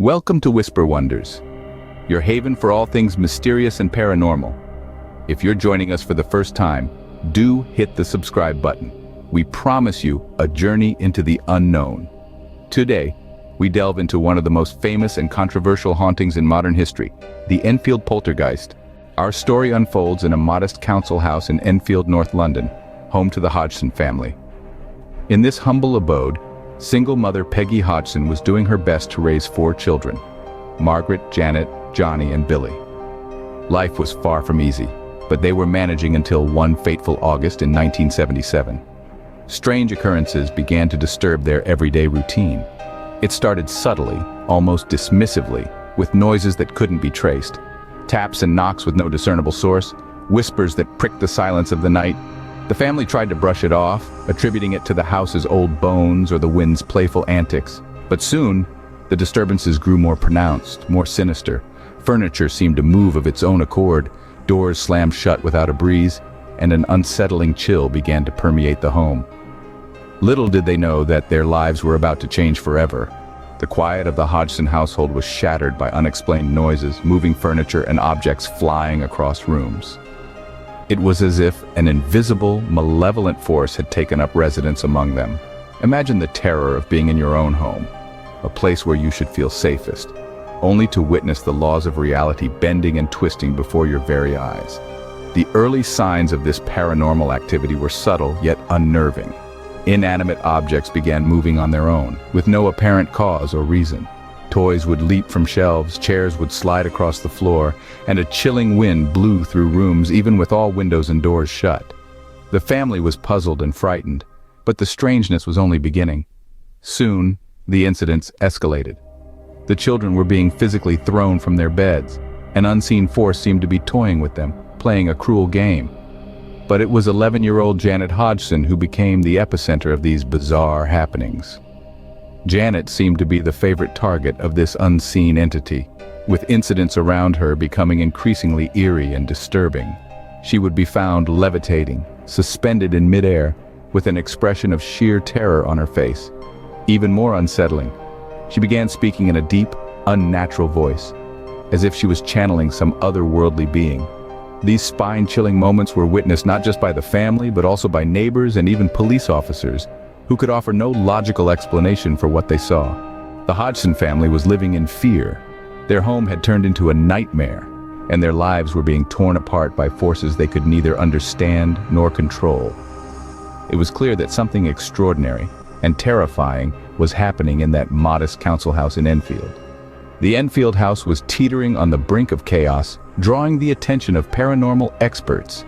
Welcome to Whisper Wonders, your haven for all things mysterious and paranormal. If you're joining us for the first time, do hit the subscribe button. We promise you a journey into the unknown. Today, we delve into one of the most famous and controversial hauntings in modern history, the Enfield Poltergeist. Our story unfolds in a modest council house in Enfield, North London, home to the Hodgson family. In this humble abode, single mother Peggy Hodgson was doing her best to raise 4 children: Margaret, Janet, Johnny, and Billy. Life was far from easy, but they were managing until one fateful August in 1977. Strange occurrences began to disturb their everyday routine. It started subtly, almost dismissively, with noises that couldn't be traced. Taps and knocks with no discernible source, whispers that pricked the silence of the night. The family tried to brush it off, attributing it to the house's old bones or the wind's playful antics. But soon, the disturbances grew more pronounced, more sinister. Furniture seemed to move of its own accord, doors slammed shut without a breeze, and an unsettling chill began to permeate the home. Little did they know that their lives were about to change forever. The quiet of the Hodgson household was shattered by unexplained noises, moving furniture, and objects flying across rooms. It was as if an invisible, malevolent force had taken up residence among them. Imagine the terror of being in your own home, a place where you should feel safest, only to witness the laws of reality bending and twisting before your very eyes. The early signs of this paranormal activity were subtle yet unnerving. Inanimate objects began moving on their own, with no apparent cause or reason. Toys would leap from shelves, chairs would slide across the floor, and a chilling wind blew through rooms even with all windows and doors shut. The family was puzzled and frightened, but the strangeness was only beginning. Soon, the incidents escalated. The children were being physically thrown from their beds. An unseen force seemed to be toying with them, playing a cruel game. But it was 11-year-old Janet Hodgson who became the epicenter of these bizarre happenings. Janet seemed to be the favorite target of this unseen entity, with incidents around her becoming increasingly eerie and disturbing. She would be found levitating, suspended in midair, with an expression of sheer terror on her face. Even more unsettling, she began speaking in a deep, unnatural voice, as if she was channeling some otherworldly being. These spine-chilling moments were witnessed not just by the family, but also by neighbors and even police officers, who could offer no logical explanation for what they saw. The Hodgson family was living in fear. Their home had turned into a nightmare, and their lives were being torn apart by forces they could neither understand nor control. It was clear that something extraordinary and terrifying was happening in that modest council house in Enfield. The Enfield house was teetering on the brink of chaos, drawing the attention of paranormal experts.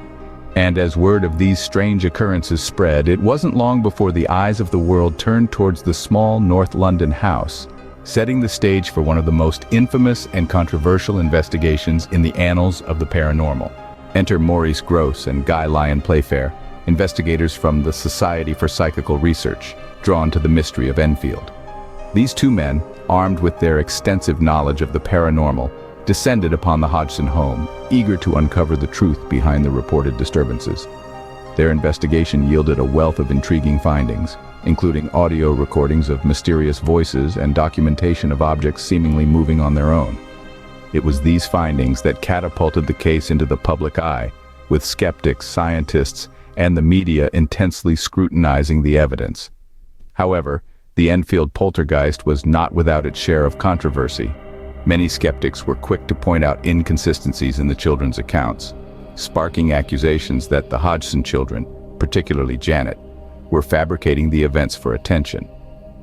And as word of these strange occurrences spread, it wasn't long before the eyes of the world turned towards the small North London house, setting the stage for one of the most infamous and controversial investigations in the annals of the paranormal. Enter Maurice Grosse and Guy Lyon Playfair, investigators from the Society for Psychical Research, drawn to the mystery of Enfield. These 2 men, armed with their extensive knowledge of the paranormal, descended upon the Hodgson home, eager to uncover the truth behind the reported disturbances. Their investigation yielded a wealth of intriguing findings, including audio recordings of mysterious voices and documentation of objects seemingly moving on their own. It was these findings that catapulted the case into the public eye, with skeptics, scientists, and the media intensely scrutinizing the evidence. However, the Enfield Poltergeist was not without its share of controversy. Many skeptics were quick to point out inconsistencies in the children's accounts, sparking accusations that the Hodgson children, particularly Janet, were fabricating the events for attention.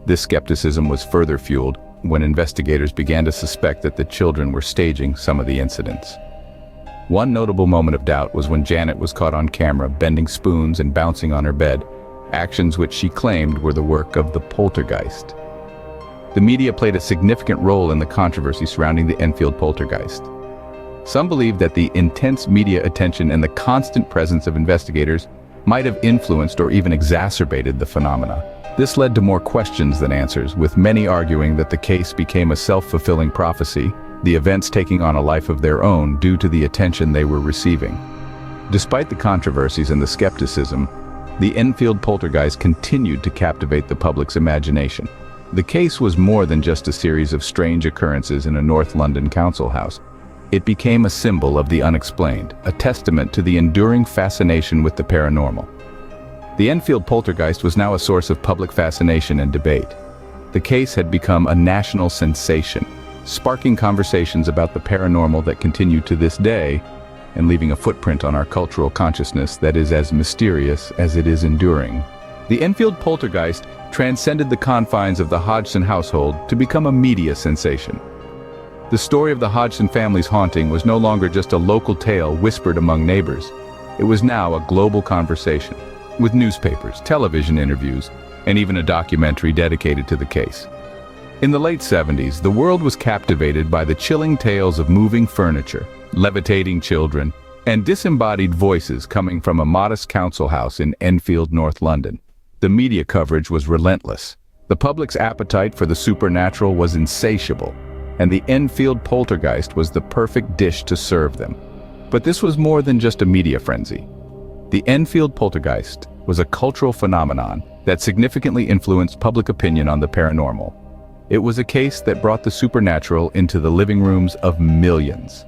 This skepticism was further fueled when investigators began to suspect that the children were staging some of the incidents. One notable moment of doubt was when Janet was caught on camera bending spoons and bouncing on her bed, actions which she claimed were the work of the poltergeist. The media played a significant role in the controversy surrounding the Enfield Poltergeist. Some believe that the intense media attention and the constant presence of investigators might have influenced or even exacerbated the phenomena. This led to more questions than answers, with many arguing that the case became a self-fulfilling prophecy, the events taking on a life of their own due to the attention they were receiving. Despite the controversies and the skepticism, the Enfield Poltergeist continued to captivate the public's imagination. The case was more than just a series of strange occurrences in a North London council house. It became a symbol of the unexplained, a testament to the enduring fascination with the paranormal. The Enfield Poltergeist was now a source of public fascination and debate. The case had become a national sensation, sparking conversations about the paranormal that continue to this day, and leaving a footprint on our cultural consciousness that is as mysterious as it is enduring. The Enfield Poltergeist transcended the confines of the Hodgson household to become a media sensation. The story of the Hodgson family's haunting was no longer just a local tale whispered among neighbors. It was now a global conversation, with newspapers, television interviews, and even a documentary dedicated to the case. In the late 70s, the world was captivated by the chilling tales of moving furniture, levitating children, and disembodied voices coming from a modest council house in Enfield, North London. The media coverage was relentless. The public's appetite for the supernatural was insatiable, and the Enfield Poltergeist was the perfect dish to serve them. But this was more than just a media frenzy. The Enfield Poltergeist was a cultural phenomenon that significantly influenced public opinion on the paranormal. It was a case that brought the supernatural into the living rooms of millions,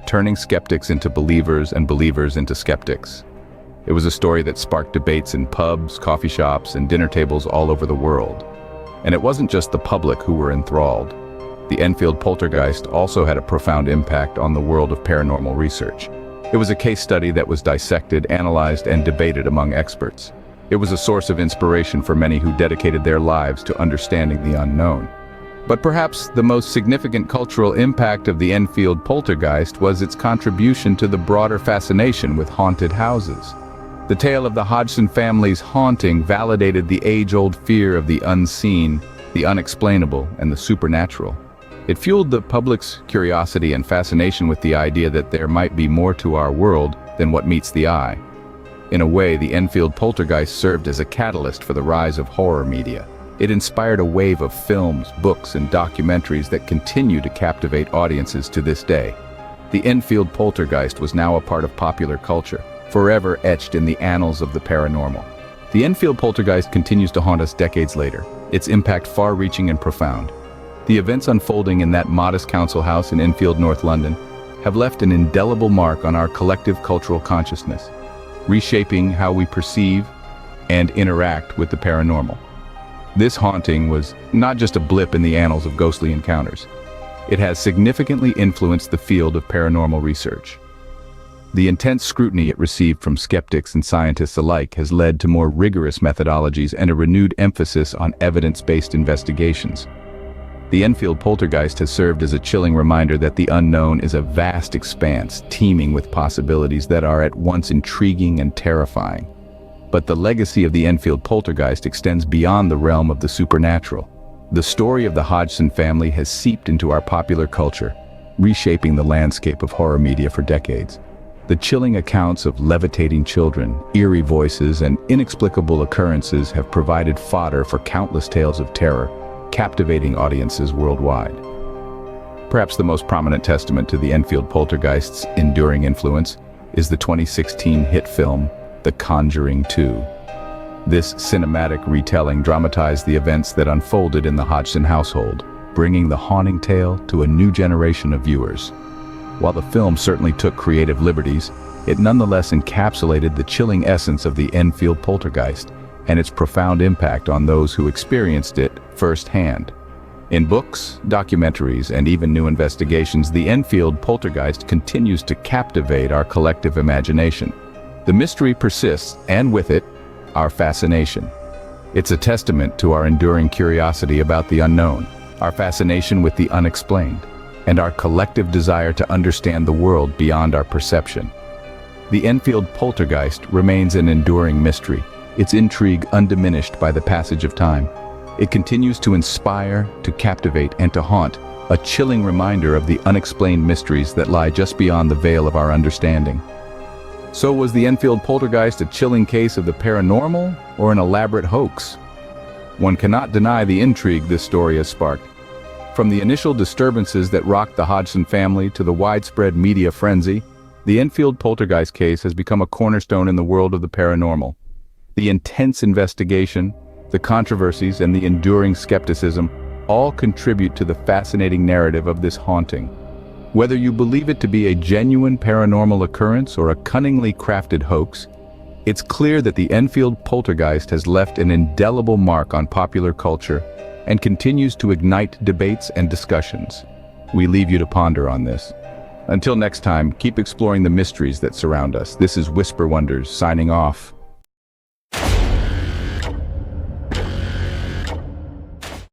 turning skeptics into believers and believers into skeptics. It was a story that sparked debates in pubs, coffee shops, and dinner tables all over the world. And it wasn't just the public who were enthralled. The Enfield Poltergeist also had a profound impact on the world of paranormal research. It was a case study that was dissected, analyzed, and debated among experts. It was a source of inspiration for many who dedicated their lives to understanding the unknown. But perhaps the most significant cultural impact of the Enfield Poltergeist was its contribution to the broader fascination with haunted houses. The tale of the Hodgson family's haunting validated the age-old fear of the unseen, the unexplainable, and the supernatural. It fueled the public's curiosity and fascination with the idea that there might be more to our world than what meets the eye. In a way, the Enfield Poltergeist served as a catalyst for the rise of horror media. It inspired a wave of films, books, and documentaries that continue to captivate audiences to this day. The Enfield Poltergeist was now a part of popular culture, forever etched in the annals of the paranormal. The Enfield Poltergeist continues to haunt us decades later, its impact far-reaching and profound. The events unfolding in that modest council house in Enfield, North London, have left an indelible mark on our collective cultural consciousness, reshaping how we perceive and interact with the paranormal. This haunting was not just a blip in the annals of ghostly encounters. It has significantly influenced the field of paranormal research. The intense scrutiny it received from skeptics and scientists alike has led to more rigorous methodologies and a renewed emphasis on evidence-based investigations. The Enfield Poltergeist has served as a chilling reminder that the unknown is a vast expanse teeming with possibilities that are at once intriguing and terrifying. But the legacy of the Enfield Poltergeist extends beyond the realm of the supernatural. The story of the Hodgson family has seeped into our popular culture, reshaping the landscape of horror media for decades. The chilling accounts of levitating children, eerie voices, and inexplicable occurrences have provided fodder for countless tales of terror, captivating audiences worldwide. Perhaps the most prominent testament to the Enfield Poltergeist's enduring influence is the 2016 hit film, The Conjuring 2. This cinematic retelling dramatized the events that unfolded in the Hodgson household, bringing the haunting tale to a new generation of viewers. While the film certainly took creative liberties, it nonetheless encapsulated the chilling essence of the Enfield Poltergeist and its profound impact on those who experienced it firsthand. In books, documentaries, and even new investigations, the Enfield Poltergeist continues to captivate our collective imagination. The mystery persists, and with it, our fascination. It's a testament to our enduring curiosity about the unknown, our fascination with the unexplained, and our collective desire to understand the world beyond our perception. The Enfield Poltergeist remains an enduring mystery, its intrigue undiminished by the passage of time. It continues to inspire, to captivate, and to haunt, a chilling reminder of the unexplained mysteries that lie just beyond the veil of our understanding. So was the Enfield Poltergeist a chilling case of the paranormal or an elaborate hoax? One cannot deny the intrigue this story has sparked. From the initial disturbances that rocked the Hodgson family to the widespread media frenzy, the Enfield Poltergeist case has become a cornerstone in the world of the paranormal. The intense investigation, The controversies and the enduring skepticism all contribute to the fascinating narrative of this haunting. Whether you believe it to be a genuine paranormal occurrence or a cunningly crafted hoax, it's clear that the Enfield Poltergeist has left an indelible mark on popular culture and continues to ignite debates and discussions. We leave you to ponder on this. Until next time, keep exploring the mysteries that surround us. This is Whisper Wonders, signing off.